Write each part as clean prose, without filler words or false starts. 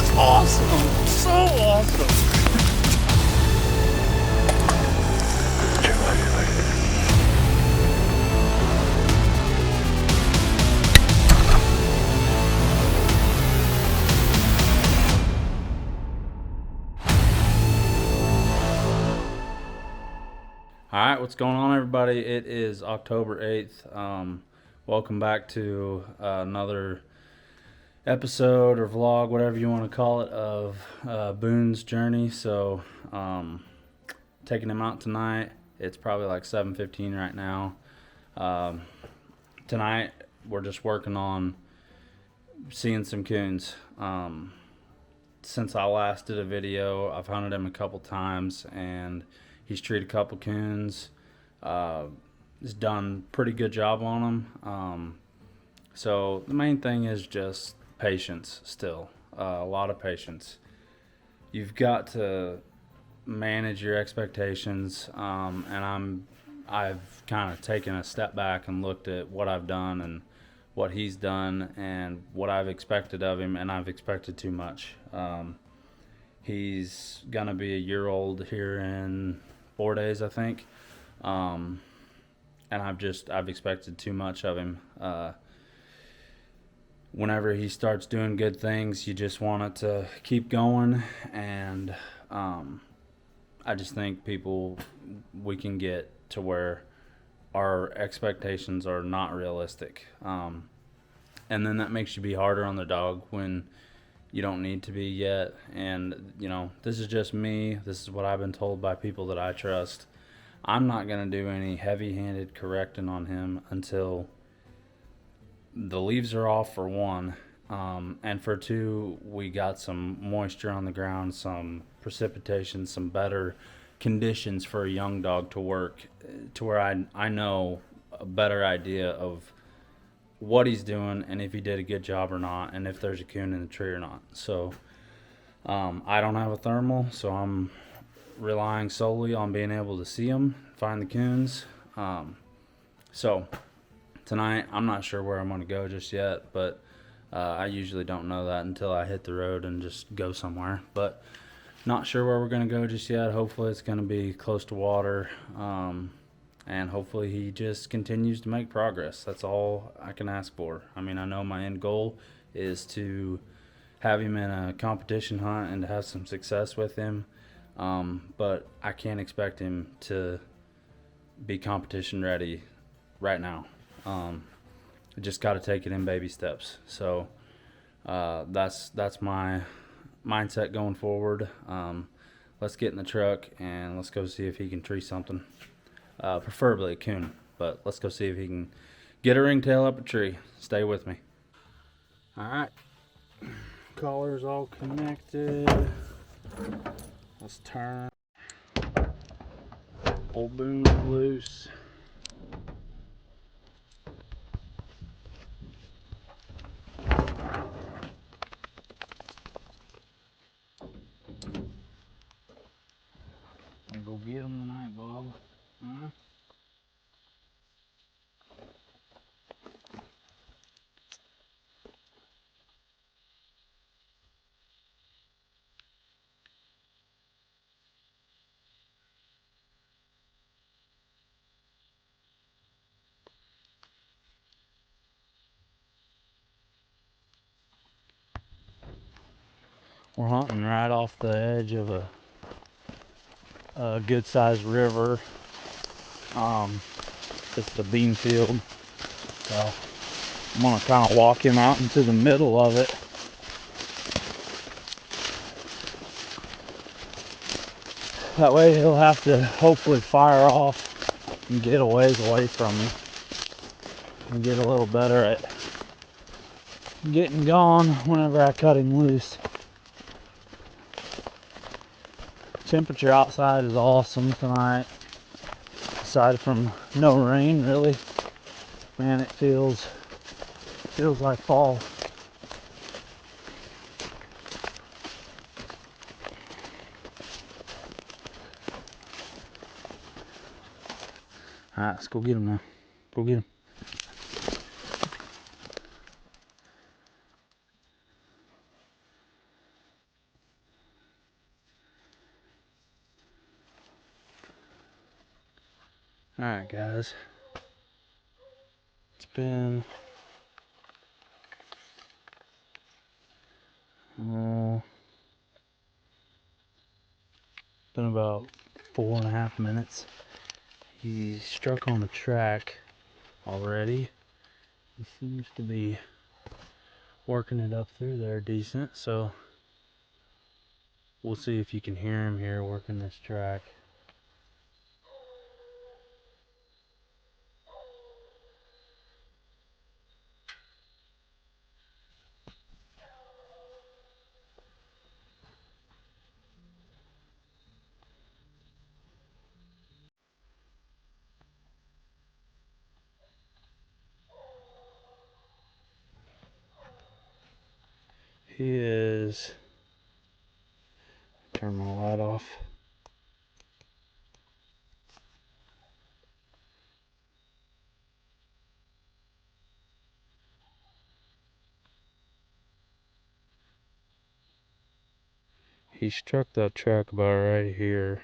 was awesome. So awesome. Alright, what's going on, everybody? It is October 8th. Welcome back to another episode or vlog, whatever you want to call it, of Boone's journey. So, taking him out tonight. It's probably like 7:15 right now. Tonight, we're just working on seeing some coons. Since I last did a video, I've hunted him a couple times, and he's treated a couple coons. He's done a pretty good job on them. So the main thing is just patience still. A lot of patience. You've got to manage your expectations. And I've kind of taken a step back and looked at what I've done and what he's done and what I've expected of him, and I've expected too much. He's gonna be a year old here in 4 days, I think. And I've expected too much of him. Whenever he starts doing good things, you just want it to keep going. And I just think we can get to where our expectations are not realistic. And then that makes you be harder on the dog when you don't need to be yet. And, this is just me. This is what I've been told by people that I trust. I'm not going to do any heavy-handed correcting on him until the leaves are off, for one. And for two, we got some moisture on the ground, some precipitation, some better conditions for a young dog to work, to where I know a better idea of what he's doing and if he did a good job or not, and if there's a coon in the tree or not. So I don't have a thermal, so I'm relying solely on being able to see them, find the coons. So tonight, I'm not sure where I'm going to go just yet, but I usually don't know that until I hit the road and just go somewhere. But not sure where we're going to go just yet. Hopefully it's going to be close to water. And hopefully he just continues to make progress. That's all I can ask for. I mean, I know my end goal is to have him in a competition hunt and to have some success with him. But I can't expect him to be competition ready right now. I just got to take it in baby steps. So that's my mindset going forward. Let's get in the truck and let's go see if he can tree something. Preferably a coon, but let's go see if he can get a ringtail up a tree. Stay with me. Alright, collar's all connected. Let's turn. Old Boone loose. I'm gonna go get him tonight, Bob. Huh? We're hunting right off the edge of a good-sized river. It's the bean field. So I'm gonna kind of walk him out into the middle of it. That way he'll have to hopefully fire off and get a ways away from me and get a little better at getting gone whenever I cut him loose. Temperature outside is awesome tonight. Aside from no rain, really, man, it feels like fall. All right, let's go get him now. Go get him. Alright guys, it's been about 4.5 minutes. He struck on the track already. He seems to be working it up through there decent, so we'll see if you can hear him here working this track. He is, turn my light off. He struck that track about right here.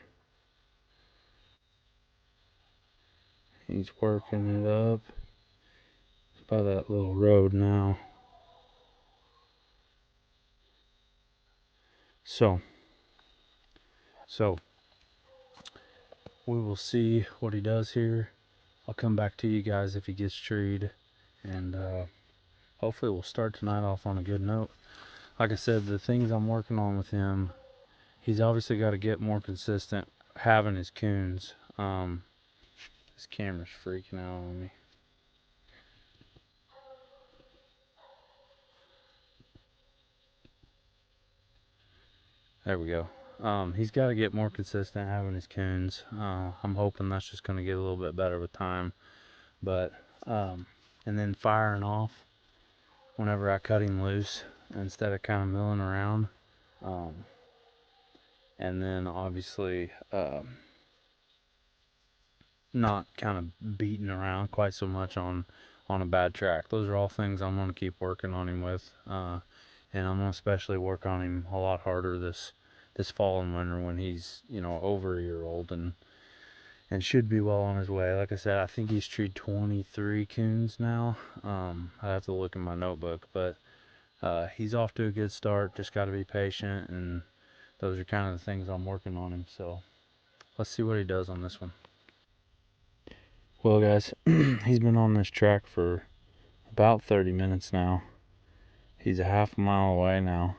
He's working it up. It's by that little road now. So we will see what he does here. I'll come back to you guys if he gets treed, and hopefully we'll start tonight off on a good note. Like I said, the things I'm working on with him, he's obviously got to get more consistent having his coons. This camera's freaking out on me. There we go. He's got to get more consistent having his coons. I'm hoping that's just going to get a little bit better with time. But and then firing off whenever I cut him loose instead of kind of milling around. And then obviously not kind of beating around quite so much on a bad track. Those are all things I'm going to keep working on him with, and I'm going to especially work on him a lot harder this fall and winter when he's, you know, over a year old and should be well on his way. Like I said, I think he's treed 23 coons now. I have to look in my notebook, but he's off to a good start. Just got to be patient, and those are kind of the things I'm working on him. So let's see what he does on this one. Well guys, he's been on this track for about 30 minutes now. He's a half mile away now.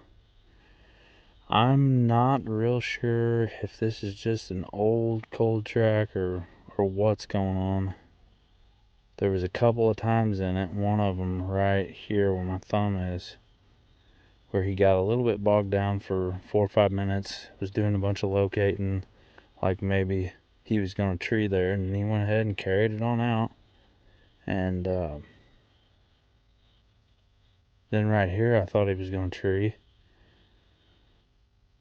I'm not real sure if this is just an old cold track or what's going on. There was a couple of times in it, one of them right here where my thumb is, where he got a little bit bogged down for 4 or 5 minutes, was doing a bunch of locating, like maybe he was going to tree there, and he went ahead and carried it on out. And then right here I thought he was going to tree,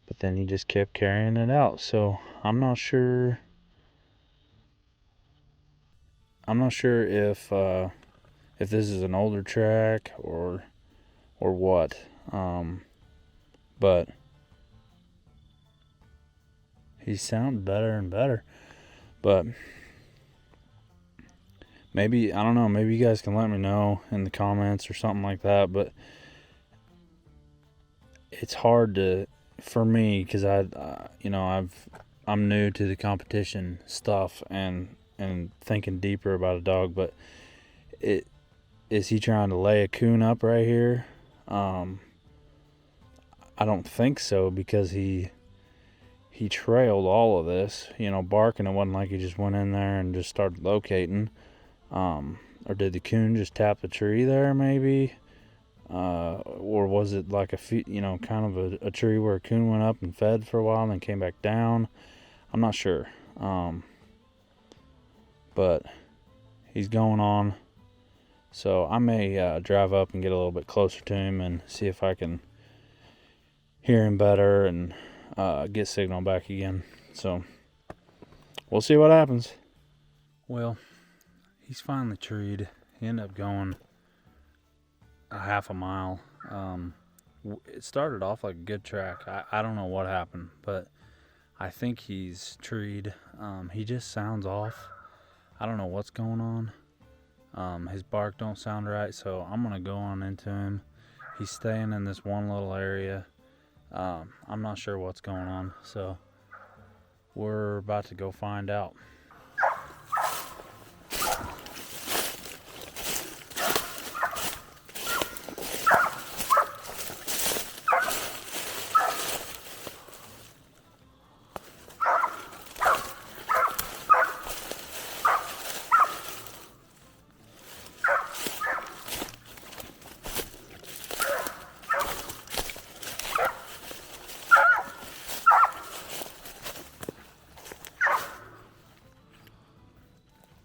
but then he just kept carrying it out. So I'm not sure if this is an older track or what. But he's sounding better and better. But maybe, I don't know, maybe you guys can let me know in the comments or something like that. But it's hard for me because I'm new to the competition stuff and thinking deeper about a dog. But is he trying to lay a coon up right here? I don't think so, because he trailed all of this, barking. It wasn't like he just went in there and just started locating. Or did the coon just tap the tree there maybe? Or was it like kind of a tree where a coon went up and fed for a while and then came back down? I'm not sure. But he's going on. So I may drive up and get a little bit closer to him and see if I can hear him better and get signal back again. So we'll see what happens. Well, he's finally treed. He ended up going a half a mile. It started off like a good track. I don't know what happened, but I think he's treed. He just sounds off. I don't know what's going on. His bark don't sound right, so I'm gonna go on into him. He's staying in this one little area. I'm not sure what's going on, so we're about to go find out.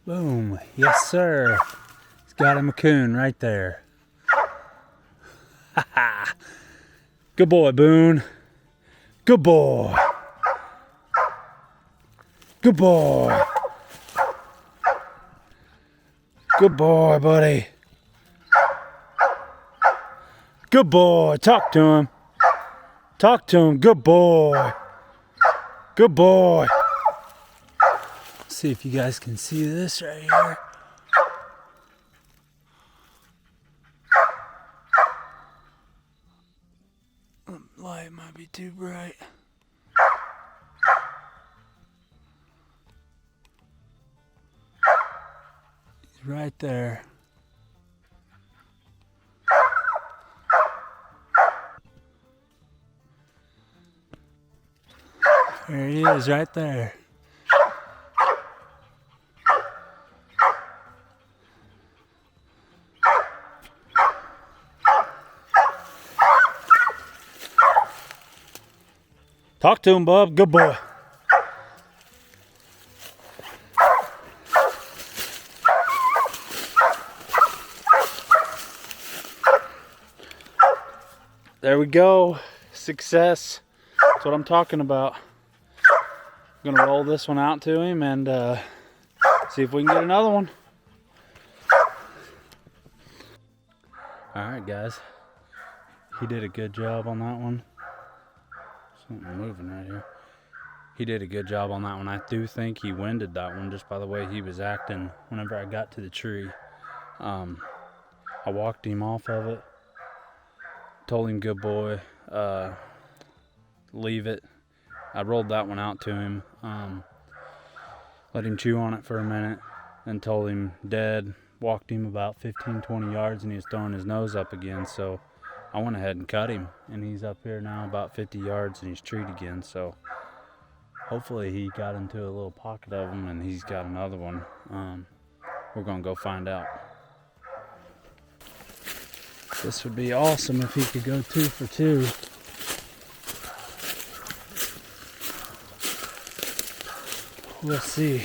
Boom. Yes, sir. He's got him a coon right there. Ha ha. Good boy, Boone. Good boy. Good boy. Good boy, buddy. Good boy. Talk to him. Talk to him. Good boy. Good boy. See if you guys can see this right here. The light might be too bright. He's right there. There he is, right there. Talk to him, bub. Good boy. There we go. Success. That's what I'm talking about. I'm gonna roll this one out to him and see if we can get another one. Alright guys, he did a good job on that one. Something moving right here. He did a good job on that one. I do think he winded that one just by the way he was acting whenever I got to the tree. I walked him off of it, told him good boy, leave it. I rolled that one out to him, let him chew on it for a minute, then told him dead, walked him about 15-20 yards, and he was throwing his nose up again, so I went ahead and cut him, and he's up here now about 50 yards, and he's treed again, so hopefully he got into a little pocket of them, and he's got another one. We're going to go find out. This would be awesome if he could go 2 for 2. We'll see.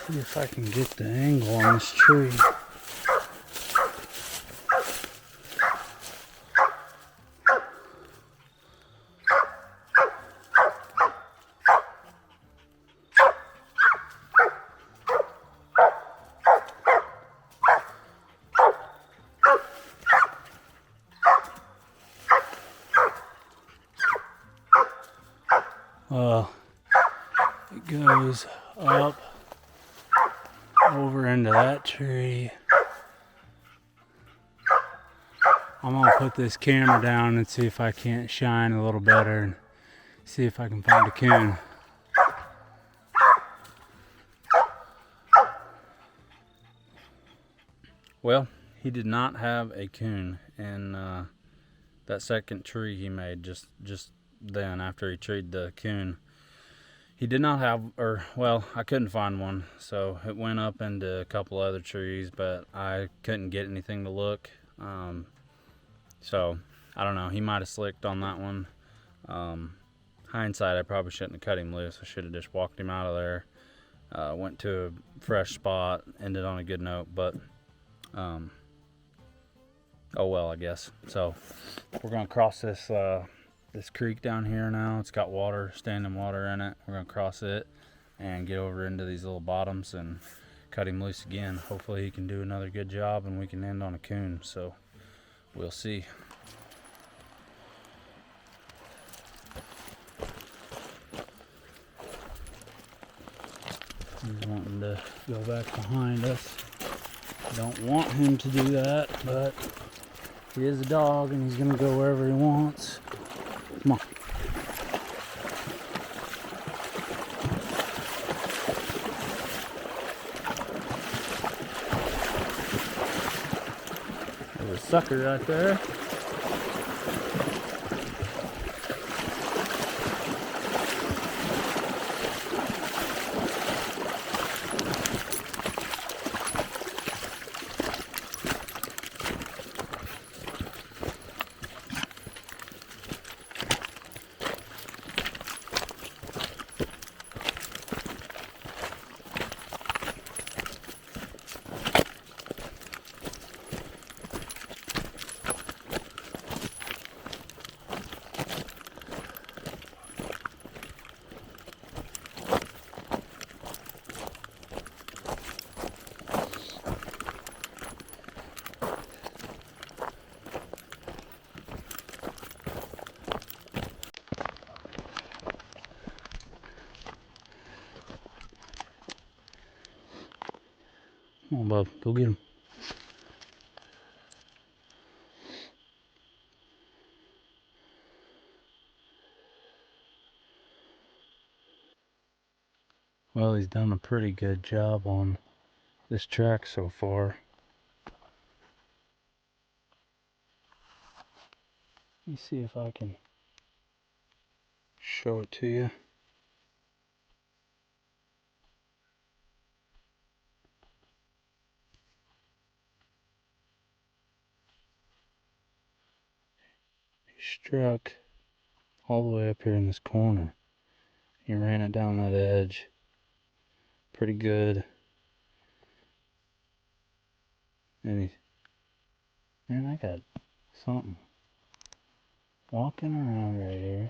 See if I can get the angle on this tree. Well, it goes up over into that tree, I'm gonna put this camera down and see if I can't shine a little better and see if I can find a coon. Well, he did not have a coon in that second tree he made just then after he treed the coon. He did not have, or well, I couldn't find one, so it went up into a couple other trees, but I couldn't get anything to look. So I don't know. He might have slicked on that one. Hindsight, I probably shouldn't have cut him loose. I should have just walked him out of there. Went to a fresh spot, ended on a good note, but oh well, I guess. So we're gonna cross this this creek down here now. It's got water, standing water in it. We're gonna cross it and get over into these little bottoms and cut him loose again. Hopefully he can do another good job and we can end on a coon. So we'll see. He's wanting to go back behind us. Don't want him to do that, but he is a dog and he's gonna go wherever he wants. Come on. There's a sucker right there. Come on, bub, go get him. Well, he's done a pretty good job on this track so far. Let me see if I can show it to you. He struck all the way up here in this corner. He ran it down that edge. Pretty good. And man, I got something walking around right here.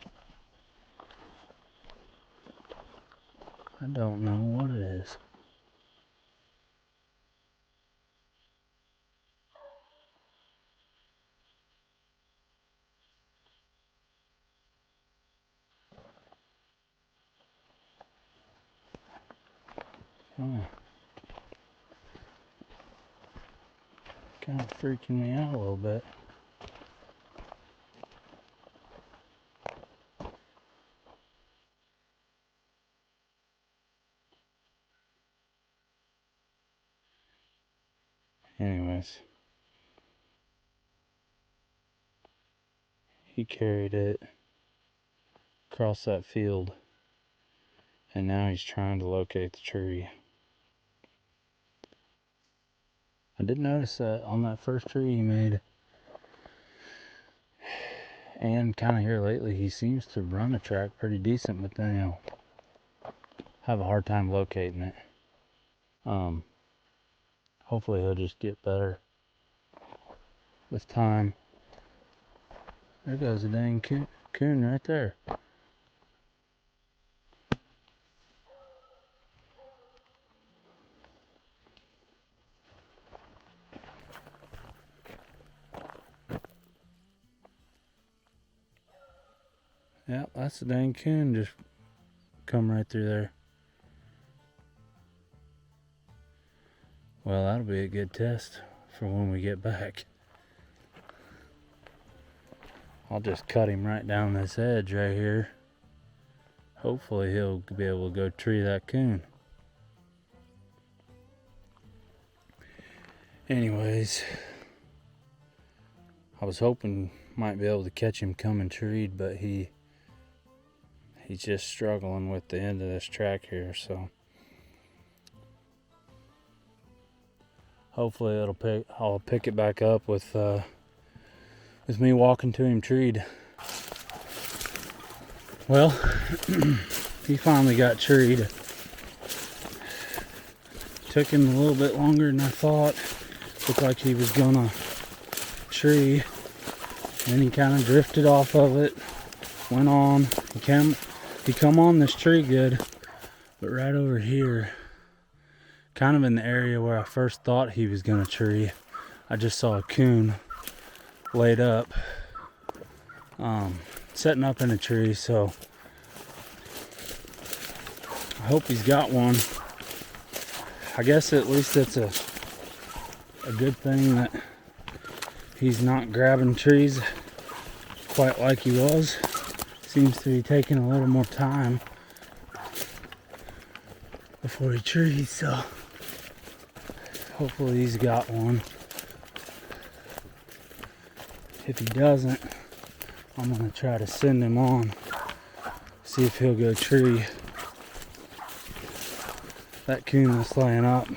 I don't know what it is. Oh, kind of freaking me out a little bit. Anyways, he carried it across that field, and now he's trying to locate the tree. I did notice that on that first tree he made, and kind of here lately, he seems to run the track pretty decent, but then he'll have a hard time locating it. Hopefully he'll just get better with time. There goes a dang coon right there. Yep, that's the dang coon just come right through there. Well, that'll be a good test for when we get back. I'll just cut him right down this edge right here. Hopefully he'll be able to go tree that coon. Anyways, I was hoping might be able to catch him coming treed, but he's just struggling with the end of this track here, so hopefully I'll pick it back up with me walking to him treed. Well, he finally got treed. Took him a little bit longer than I thought. Looked like he was gonna tree, and he kind of drifted off of it. Went on. He come on this tree good, but right over here, kind of in the area where I first thought he was gonna tree, I just saw a coon laid up, setting up in a tree. So I hope he's got one. I guess at least it's a good thing that he's not grabbing trees quite like he was. Seems to be taking a little more time before he trees, so hopefully he's got one. If he doesn't, I'm gonna try to send him on, see if he'll go tree that coon that's laying up.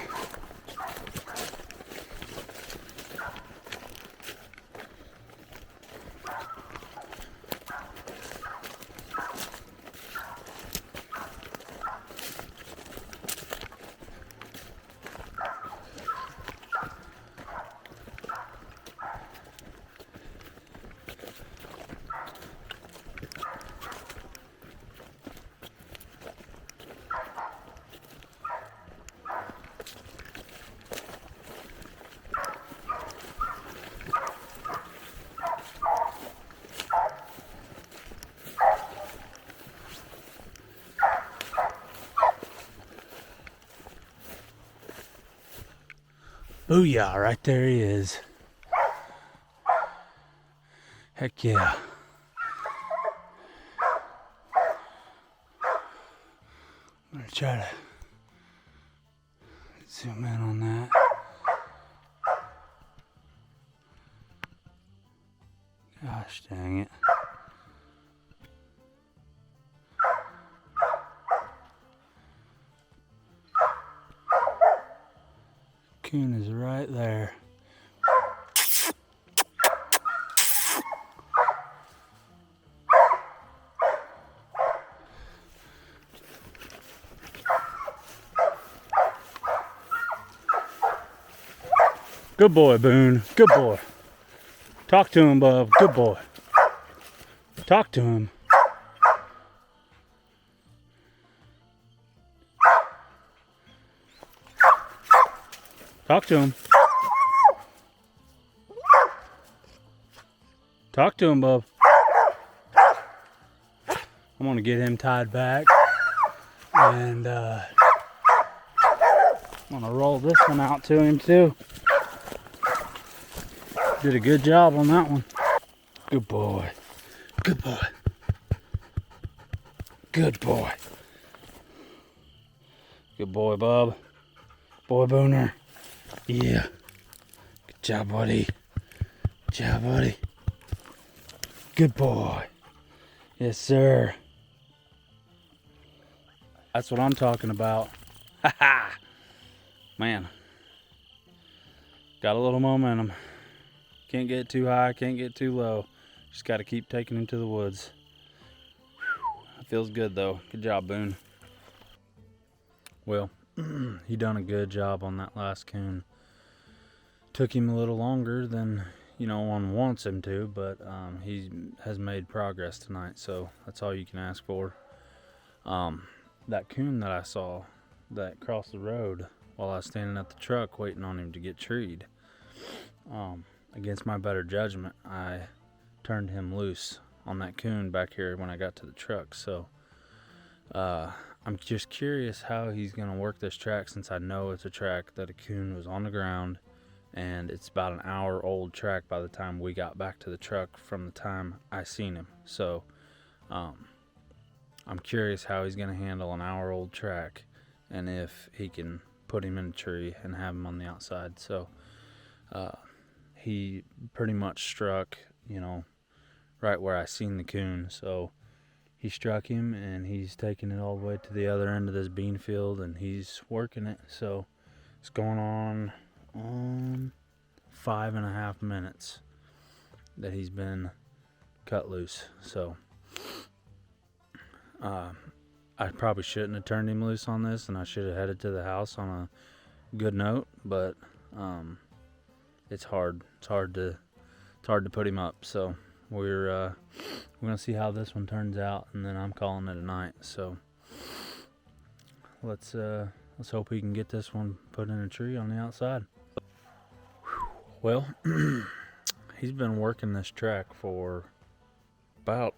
Booyah, right there he is. Heck yeah. I'm gonna try to zoom in on that. Gosh dang it. Coon is right there. Good boy, Boone. Good boy. Talk to him, bub. Good boy. Talk to him. Talk to him. Talk to him, bub. I'm gonna get him tied back, and I'm gonna roll this one out to him too. Did a good job on that one. Good boy. Good boy. Good boy. Good boy, bub. Boy, Booner. Yeah. Good job, buddy. Good job, buddy. Good boy. Yes, sir. That's what I'm talking about. Ha ha. Man. Got a little momentum. Can't get too high, can't get too low. Just got to keep taking him to the woods. It feels good, though. Good job, Boone. Well, he done a good job on that last coon. Took him a little longer than, one wants him to, but he has made progress tonight, so that's all you can ask for. That coon that I saw that crossed the road while I was standing at the truck waiting on him to get treed, against my better judgment, I turned him loose on that coon back here when I got to the truck. So I'm just curious how he's going to work this track, since I know it's a track that a coon was on the ground and it's about an hour old track by the time we got back to the truck from the time I seen him. So I'm curious how he's going to handle an hour old track, and if he can put him in a tree and have him on the outside. So he pretty much struck, right where I seen the coon. So he struck him, and he's taking it all the way to the other end of this bean field, and he's working it. So it's going on 5.5 minutes that he's been cut loose. So I probably shouldn't have turned him loose on this, and I should have headed to the house on a good note, but it's hard to put him up. So we're gonna see how this one turns out, and then I'm calling it a night. So let's hope he can get this one put in a tree on the outside. Well, he's been working this track for about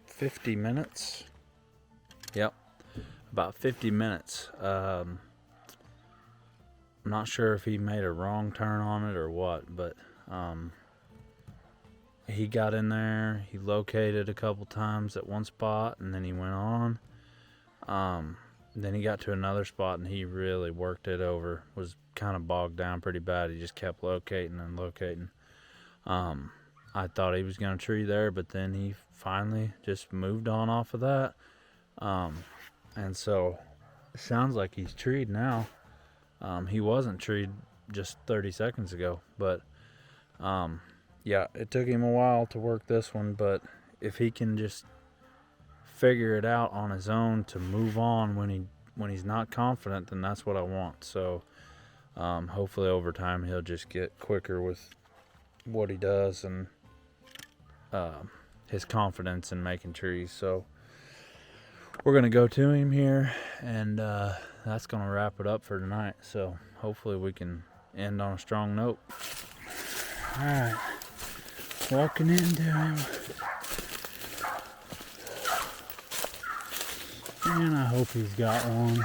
50 minutes. Yep, about 50 minutes. I'm not sure if he made a wrong turn on it or what, but he got in there, he located a couple times at one spot, and then he went on. Then he got to another spot, and he really worked it over. Was kind of bogged down pretty bad. He just kept locating and locating. I thought he was going to tree there, but then he finally just moved on off of that. And so it sounds like he's treed now. He wasn't treed just 30 seconds ago, but yeah, it took him a while to work this one, but if he can just figure it out on his own to move on when he's not confident, then that's what I want. So hopefully over time he'll just get quicker with what he does and his confidence in making trees. So we're gonna go to him here, and that's gonna wrap it up for tonight. So hopefully we can end on a strong note. All right, walking into him, and I hope he's got one.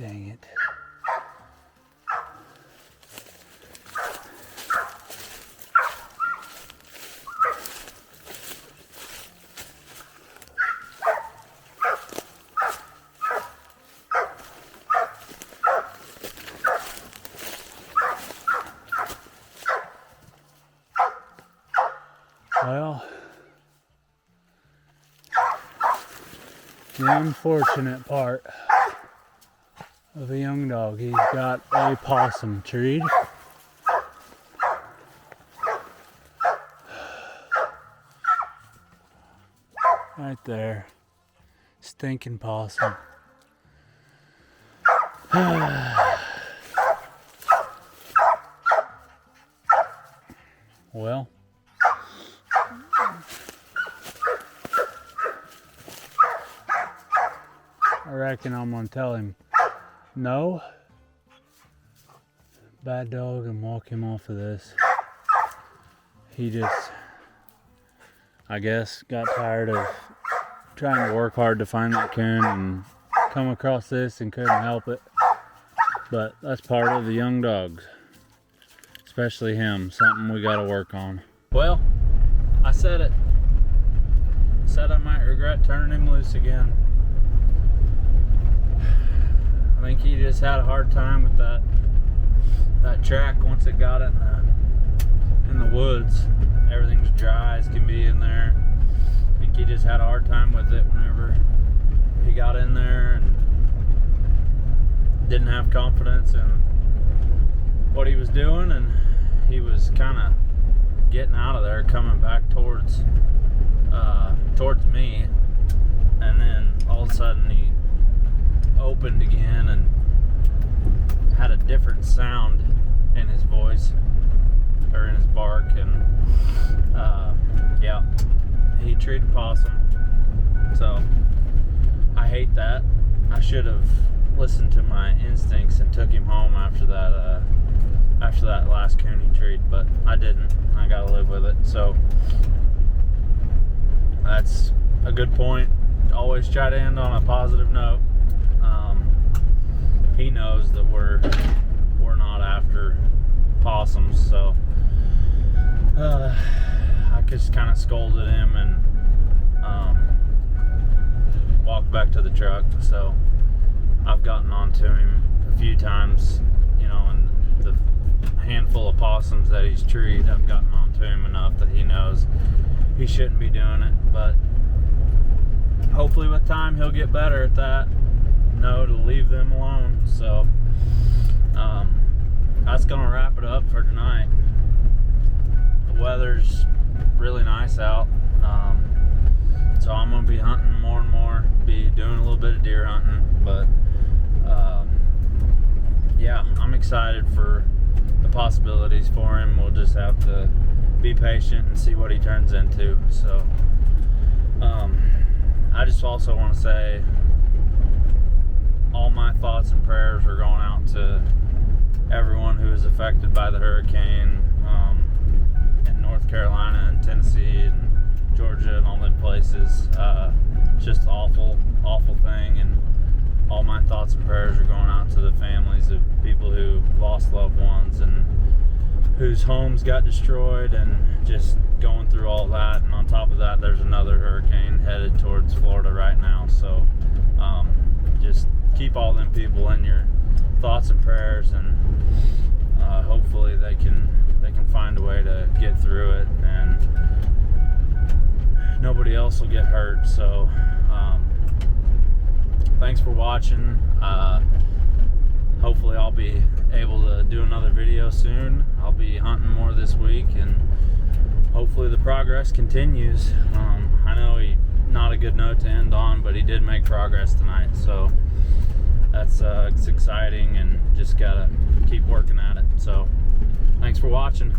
Dang it. Well, the unfortunate part of a young dog, he's got a possum treed. Right there. Stinking possum. Well, I reckon I'm gonna tell him no, bad dog, and walk him off of this. He just, I guess, got tired of trying to work hard to find that coon and come across this and couldn't help it. But that's part of the young dogs, especially him, something we gotta work on. Well, I said it. Said I might regret turning him loose again. I think he just had a hard time with that track once it got in the woods. Everything's dry as can be in there. I think he just had a hard time with it whenever he got in there and didn't have confidence in what he was doing, and he was kind of getting out of there, coming back towards me, and then all of a sudden he opened again and had a different sound in his voice or in his bark, and yeah, he treated possum. So I hate that. I should have listened to my instincts and took him home after that last coon he treed, but I didn't. I gotta live with it. So that's a good point. Always try to end on a positive note. He knows that we're not after possums, so I just kind of scolded him and walked back to the truck. So I've gotten onto him a few times, and the handful of possums that he's treed, I've gotten onto him enough that he knows he shouldn't be doing it. But hopefully with time he'll get better at that, know to leave them alone. So that's gonna wrap it up for tonight. The weather's really nice out, so I'm gonna be hunting more and more, be doing a little bit of deer hunting, but yeah, I'm excited for the possibilities for him. We'll just have to be patient and see what he turns into. So I just also want to say all my thoughts and prayers are going out to everyone who is affected by the hurricane in North Carolina and Tennessee and Georgia and all them places. It's just an awful thing, and all my thoughts and prayers are going out to the families of people who lost loved ones and whose homes got destroyed, and just going through all that. And on top of that, there's another hurricane headed towards Florida right now. So just keep all them people in your thoughts and prayers, and hopefully they can find a way to get through it and nobody else will get hurt. So thanks for watching. Hopefully I'll be able to do another video soon. I'll be hunting more this week, and hopefully the progress continues. I know not a good note to end on, but he did make progress tonight, so that's it's exciting, and just gotta keep working at it. So thanks for watching.